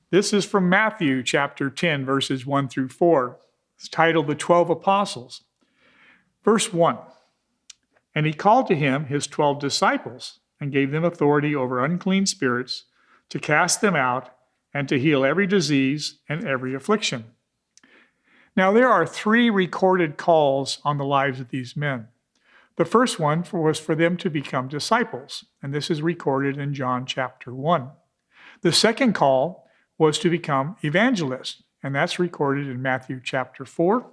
This is from Matthew chapter 10, verses 1 through 4. It's titled The 12 Apostles. Verse 1, and he called to him his 12 disciples and gave them authority over unclean spirits to cast them out and to heal every disease and every affliction. Now there are 3 recorded calls on the lives of these men. The first one was for them to become disciples, and this is recorded in John chapter 1. The second call was to become evangelists, and that's recorded in Matthew chapter 4,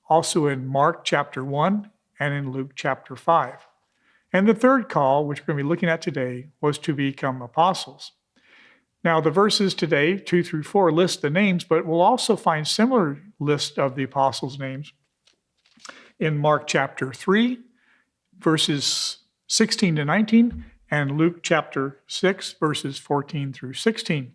also in Mark chapter 1, and in Luke chapter 5. And the third call, which we're going to be looking at today, was to become apostles. Now, the verses today, 2 through 4, list the names, but we'll also find similar list of the apostles' names in Mark chapter 3, verses 16 to 19, and Luke chapter 6, verses 14 through 16.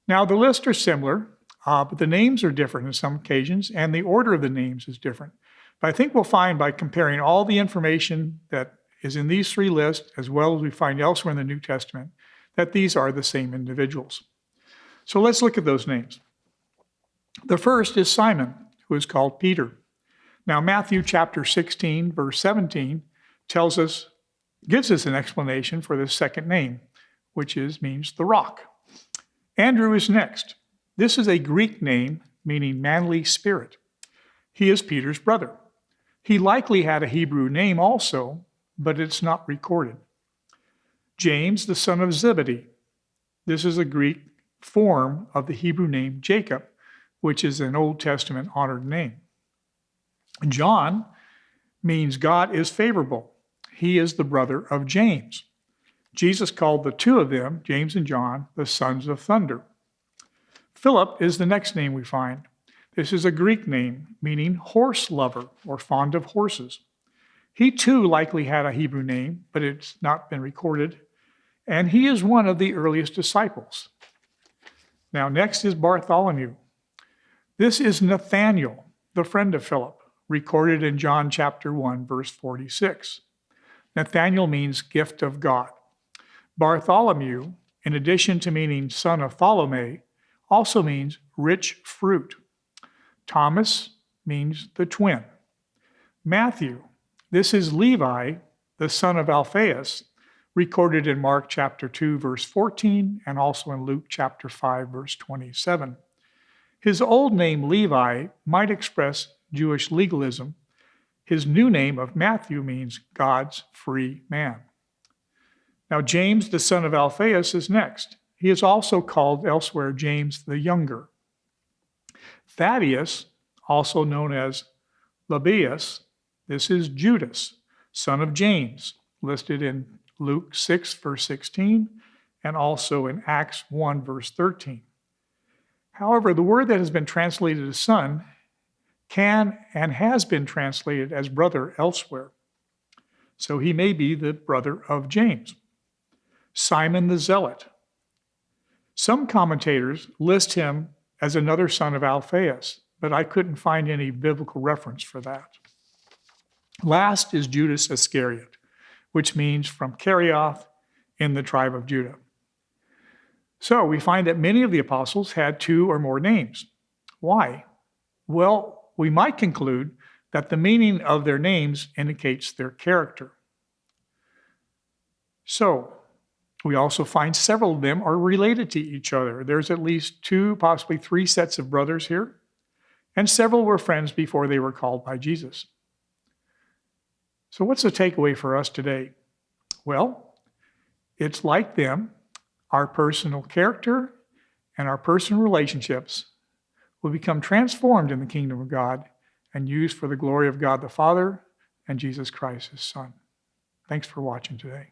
Now, the lists are similar, but the names are different in some occasions, and the order of the names is different. But I think we'll find by comparing all the information that is in these 3 lists, as well as we find elsewhere in the New Testament, that these are the same individuals. So let's look at those names. The first is Simon, who is called Peter. Now, Matthew chapter 16, verse 17, gives us an explanation for the second name, which means the rock. Andrew is next. This is a Greek name meaning manly spirit. He is Peter's brother. He likely had a Hebrew name also, but it's not recorded. James, the son of Zebedee. This is a Greek form of the Hebrew name Jacob, which is an Old Testament honored name. John means God is favorable. He is the brother of James. Jesus called the 2 of them, James and John, the sons of thunder. Philip is the next name we find. This is a Greek name meaning horse lover or fond of horses. He too likely had a Hebrew name, but it's not been recorded, and he is one of the earliest disciples. Now, next is Bartholomew. This is Nathanael, the friend of Philip, recorded in John chapter 1, verse 46. Nathanael means gift of God. Bartholomew, in addition to meaning son of Ptolemy, also means rich fruit. Thomas means the twin. Matthew, this is Levi, the son of Alphaeus, recorded in Mark chapter 2, verse 14, and also in Luke chapter 5, verse 27. His old name, Levi, might express Jewish legalism. His new name of Matthew means God's free man. Now, James, the son of Alphaeus, is next. He is also called elsewhere James the Younger. Thaddeus, also known as Lebbaeus, this is Judas, son of James, listed in Luke 6, verse 16, and also in Acts 1, verse 13. However, the word that has been translated as son can and has been translated as brother elsewhere. So he may be the brother of James. Simon the Zealot. Some commentators list him as another son of Alphaeus, but I couldn't find any biblical reference for that. Last is Judas Iscariot, which means from Kerioth in the tribe of Judah. So we find that many of the apostles had 2 or more names. Why? Well, we might conclude that the meaning of their names indicates their character. So, we also find several of them are related to each other. There's at least 2, possibly 3 sets of brothers here, and several were friends before they were called by Jesus. So what's the takeaway for us today? Well, it's like them, our personal character and our personal relationships will become transformed in the kingdom of God and used for the glory of God the Father and Jesus Christ, his Son. Thanks for watching today.